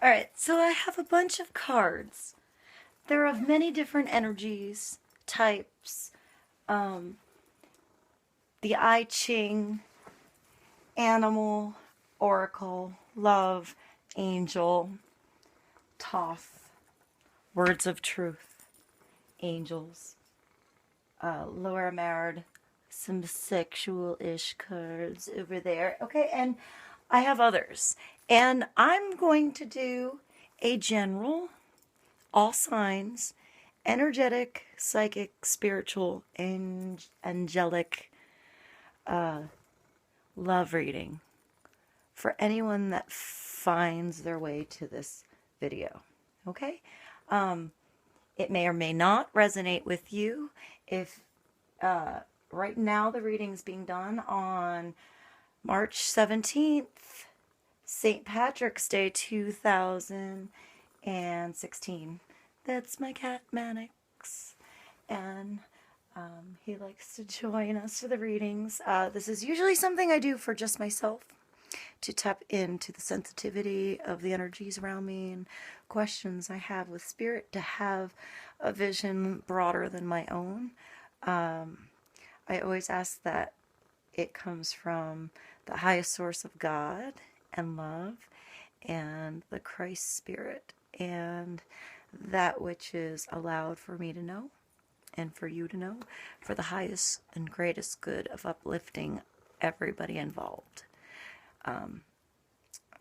Alright, so I have a bunch of cards. They're of many different energies, types. Um, the I Ching, Animal, Oracle, Love, Angel, Thoth, Words of Truth, Angels, Laura Mard, some sexual-ish cards over there. Okay, and I have others. And I'm going to do a general, all signs, energetic, psychic, spiritual, and angelic love reading for anyone that finds their way to this video. Okay? It may or may not resonate with you. If right now the reading's being done on March 17th, St. Patrick's Day 2016. That's my cat Mannix, and he likes to join us for the readings. This is usually something I do for just myself to tap into the sensitivity of the energies around me and questions I have with spirit, to have a vision broader than my own. I always ask that it comes from the highest source of God and love and the Christ spirit and that which is allowed for me to know and for you to know, for the highest and greatest good of uplifting everybody involved.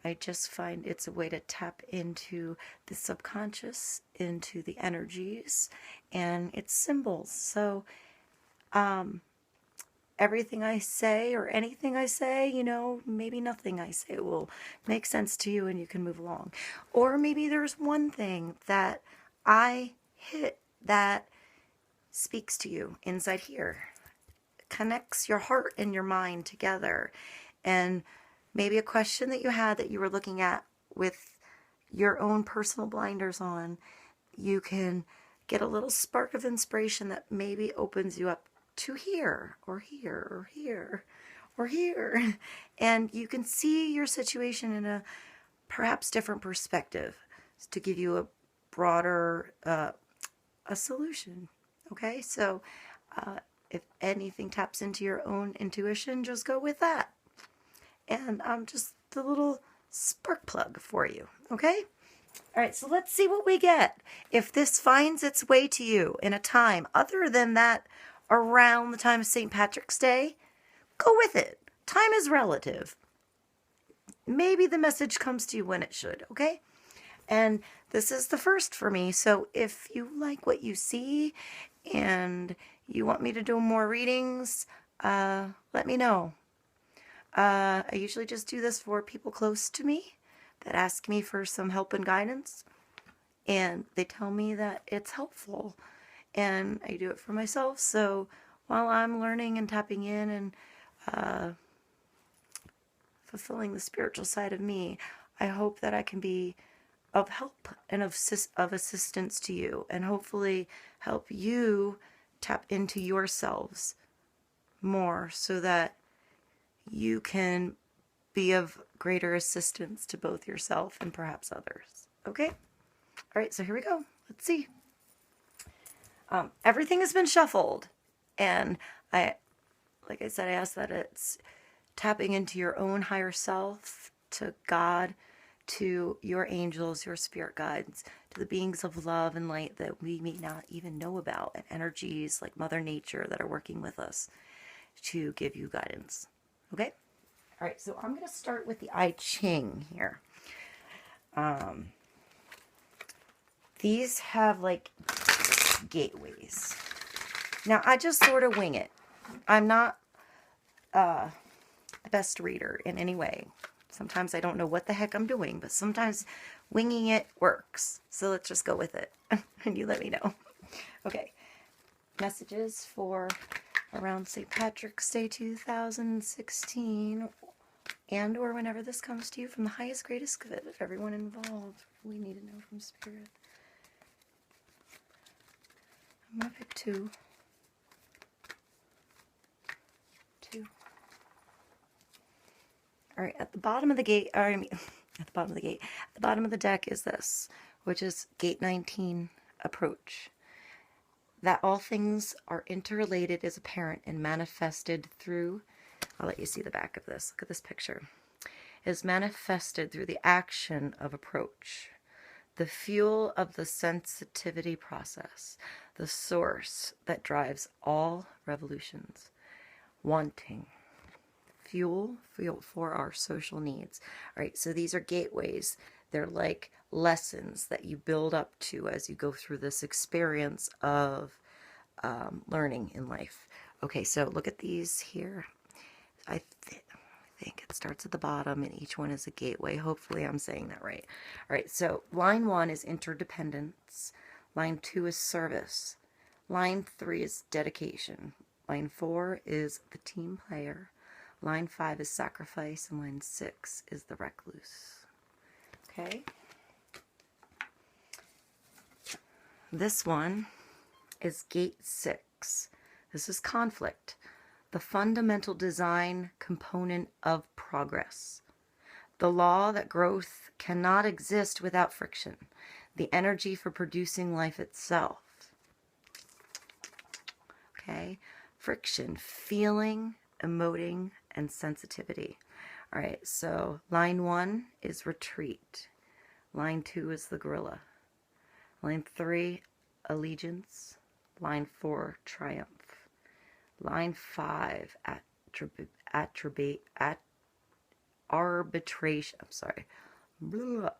I just find it's a way to tap into the subconscious, into the energies, and its symbols. So, everything I say or anything I say, maybe nothing I say will make sense to you and you can move along. Or maybe there's one thing that I hit that speaks to you inside here, connects your heart and your mind together, and maybe a question that you had that you were looking at with your own personal blinders on, you can get a little spark of inspiration that maybe opens you up to here, or here, or here, or here. And you can see your situation in a perhaps different perspective to give you a broader a solution. Okay, so if anything taps into your own intuition, just go with that. And I'm just the little spark plug for you, okay? All right, so let's see what we get. If this finds its way to you in a time other than that around the time of St. Patrick's Day, go with it. Time is relative. Maybe the message comes to you when it should, okay? And this is the first for me, so if you like what you see and you want me to do more readings, let me know. I usually just do this for people close to me that ask me for some help and guidance, and they tell me that it's helpful, and I do it for myself. So while I'm learning and tapping in and fulfilling the spiritual side of me, I hope that I can be of help and of assistance to you, and hopefully help you tap into yourselves more so that you can be of greater assistance to both yourself and perhaps others. Okay? All right, so here we go. Let's see. Everything has been shuffled, and like I said, I ask that it's tapping into your own higher self, to God, to your angels, your spirit guides, to the beings of love and light that we may not even know about, and energies like Mother Nature that are working with us to give you guidance. Okay? All right, so I'm going to start with the I Ching here. These have like gateways. Now, I just sort of wing it. I'm not the best reader in any way. Sometimes I don't know what the heck I'm doing, but sometimes winging it works. So let's just go with it, and you let me know. Okay, messages for around St. Patrick's Day 2016, and or whenever this comes to you, from the highest, greatest good of everyone involved. We need to know from Spirit. I'm going to pick two. All right, at the bottom of the gate, at the bottom of the gate. At the bottom of the deck is this, which is gate 19, approach. That all things are interrelated is apparent and manifested through, I'll let you see the back of this. Look at this picture. Is manifested through the action of approach. The fuel of the sensitivity process, the source that drives all revolutions. Wanting. Fuel for our social needs. All right, so these are gateways. They're like lessons that you build up to as you go through this experience of learning in life. Okay, so look at these here. I think it starts at the bottom and each one is a gateway. Hopefully I'm saying that right. All right, so line 1 is interdependence. Line 2 is service. Line 3 is dedication. Line 4 is the team player. Line 5 is sacrifice, and line 6 is the recluse. Okay? This one is gate 6. This is conflict, the fundamental design component of progress. The law that growth cannot exist without friction, the energy for producing life itself. Okay? Friction, feeling, emoting, and sensitivity. All right, so line 1 is retreat. Line 2 is the gorilla. Line 3, allegiance. Line 4, triumph. Line 5, arbitration. I'm sorry.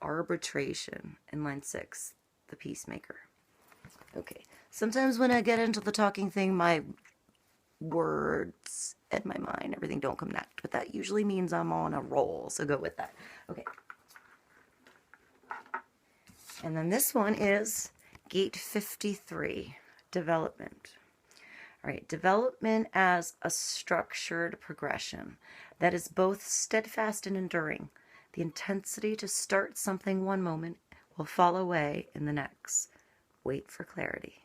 Arbitration. And line 6, the peacemaker. Okay, sometimes when I get into the talking thing, my words and my mind, everything don't connect, but that usually means I'm on a roll, so go with that. Okay. And then this one is gate 53, development. All right, development as a structured progression that is both steadfast and enduring. The intensity to start something one moment will fall away in the next. Wait for clarity.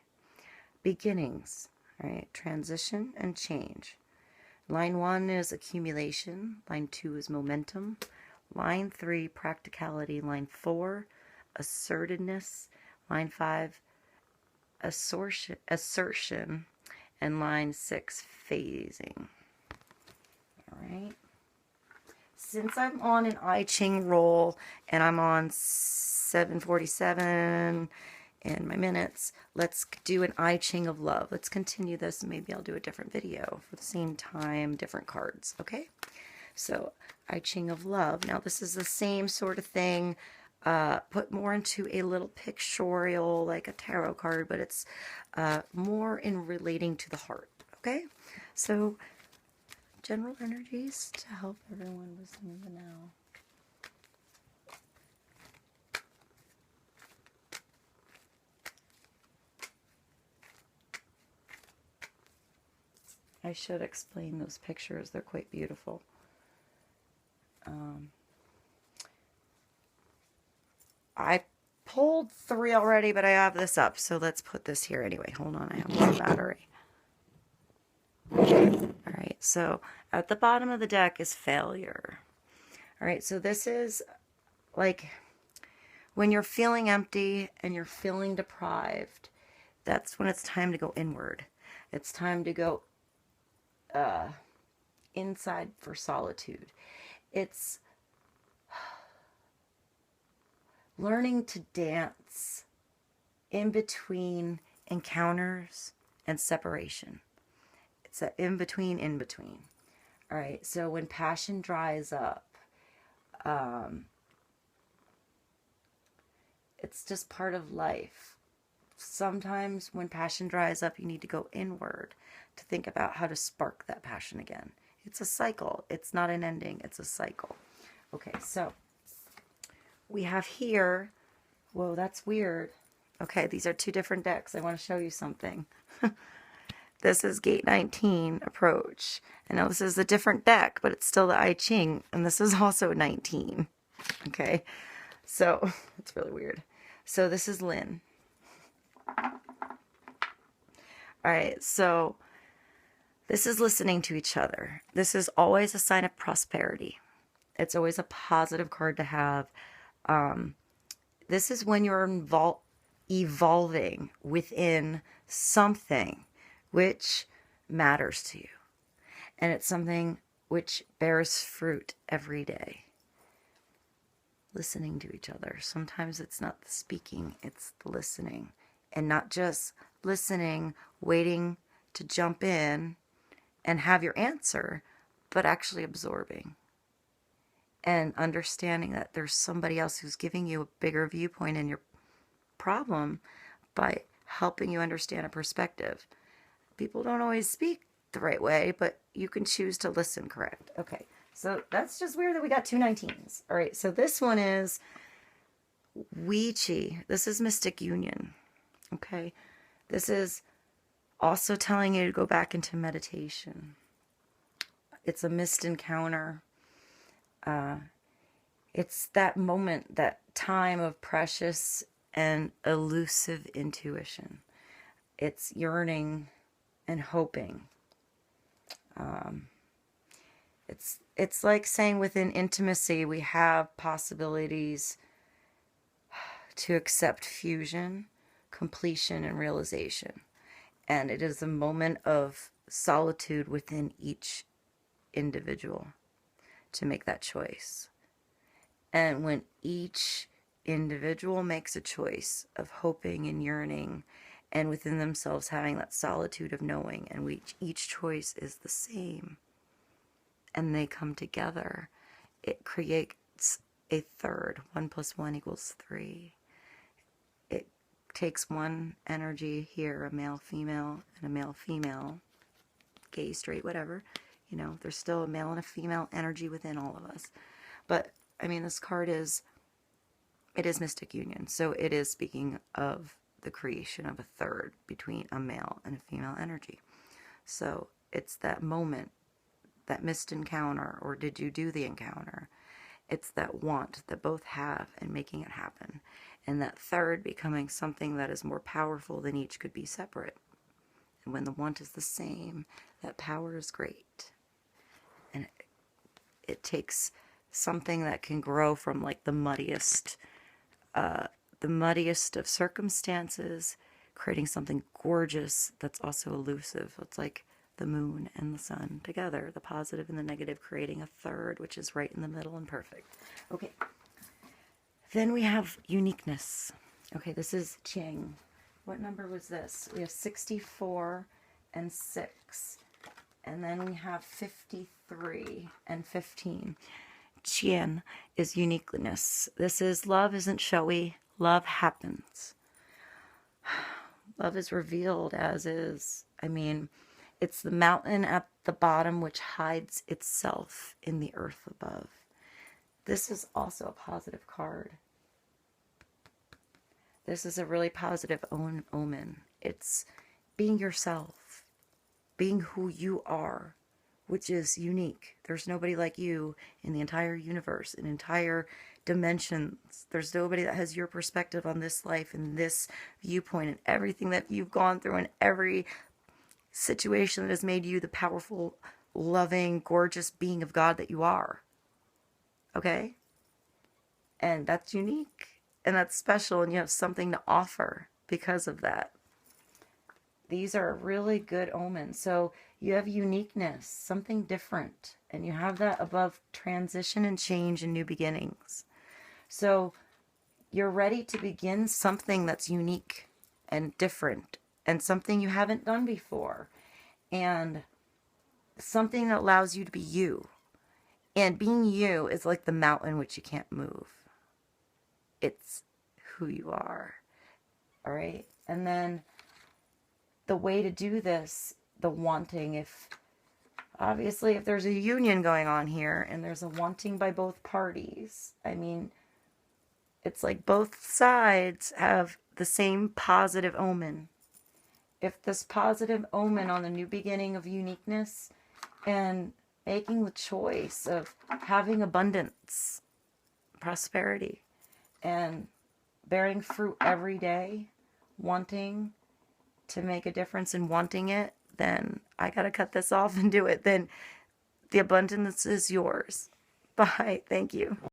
Beginnings. All right, transition and change. Line 1 is accumulation. Line 2 is momentum. Line 3, practicality. Line 4, assertiveness. Line 5, assertion. And line 6, phasing. All right. Since I'm on an I Ching roll and I'm on 747 in my minutes, let's do an I Ching of love. Let's continue this and maybe I'll do a different video for the same time, different cards, okay? So, I Ching of love. Now, this is the same sort of thing, put more into a little pictorial, like a tarot card, but it's more in relating to the heart, okay? So, general energies to help everyone listening to now. I should explain those pictures. They're quite beautiful. I pulled 3 already, but I have this up, so let's put this here anyway. Hold on, I have more battery. All right, so at the bottom of the deck is failure. All right, so this is like when you're feeling empty and you're feeling deprived, that's when it's time to go inward. It's time to go inside for solitude. It's learning to dance in between encounters and separation. It's an in-between. All right, so when passion dries up, it's just part of life. Sometimes when passion dries up, you need to go inward to think about how to spark that passion again. It's a cycle. It's not an ending. It's a cycle. Okay, so we have here, whoa, that's weird. Okay, these are 2 different decks. I want to show you something. This is gate 19, approach. I know this is a different deck, but it's still the I Ching, and this is also 19. Okay, so it's really weird. So this is Lynn. All right, so this is listening to each other. This is always a sign of prosperity. It's always a positive card to have. This is when you're evolving within something which matters to you. And it's something which bears fruit every day. Listening to each other. Sometimes it's not the speaking, it's the listening. And not just listening, waiting to jump in and have your answer, but actually absorbing and understanding that there's somebody else who's giving you a bigger viewpoint in your problem by helping you understand a perspective. People don't always speak the right way, but you can choose to listen correct. Okay, so that's just weird that we got two 19s. All right, so this one is Ouija. This is Mystic Union. Okay, this is also telling you to go back into meditation. It's a missed encounter. It's that moment, that time of precious and elusive intuition. It's yearning and hoping. It's like saying within intimacy we have possibilities to accept fusion, completion, and realization. And it is a moment of solitude within each individual to make that choice. And when each individual makes a choice of hoping and yearning and within themselves having that solitude of knowing, and each choice is the same, and they come together, it creates a third. 1 + 1 = 3. It takes one energy here, a male, female, and a male, female, gay, straight, whatever. You know, there's still a male and a female energy within all of us. But, I mean, this card is, it is Mystic Union. So it is speaking of the creation of a third between a male and a female energy. So it's that moment, that missed encounter, or did you do the encounter? It's that want that both have and making it happen. And that third becoming something that is more powerful than each could be separate. And when the want is the same, that power is great. And it takes something that can grow from like the muddiest of circumstances, creating something gorgeous that's also elusive. It's like the moon and the sun together, the positive and the negative, creating a third, which is right in the middle and perfect. Okay. Then we have uniqueness. Okay, this is Ching. What number was this? We have 64 and 6. And then we have 53 and 15. Qian is uniqueness. This is love isn't showy. Love happens. Love is revealed as is. I mean, it's the mountain at the bottom which hides itself in the earth above. This is also a positive card. This is a really positive omen. It's being yourself, being who you are, which is unique. There's nobody like you in the entire universe, in entire dimensions. There's nobody that has your perspective on this life and this viewpoint and everything that you've gone through and every situation that has made you the powerful, loving, gorgeous being of God that you are. Okay? And that's unique. And that's special, and you have something to offer because of that. These are really good omens. So you have uniqueness, something different, and you have that above transition and change and new beginnings. So you're ready to begin something that's unique and different and something you haven't done before and something that allows you to be you. And being you is like the mountain which you can't move. It's who you are. All right? And then the way to do this, the wanting, if there's a union going on here and there's a wanting by both parties, I mean, it's like both sides have the same positive omen. If this positive omen on the new beginning of uniqueness and making the choice of having abundance, prosperity, and bearing fruit every day, wanting to make a difference and wanting it, then I gotta cut this off and do it. Then the abundance is yours. Bye. Thank you.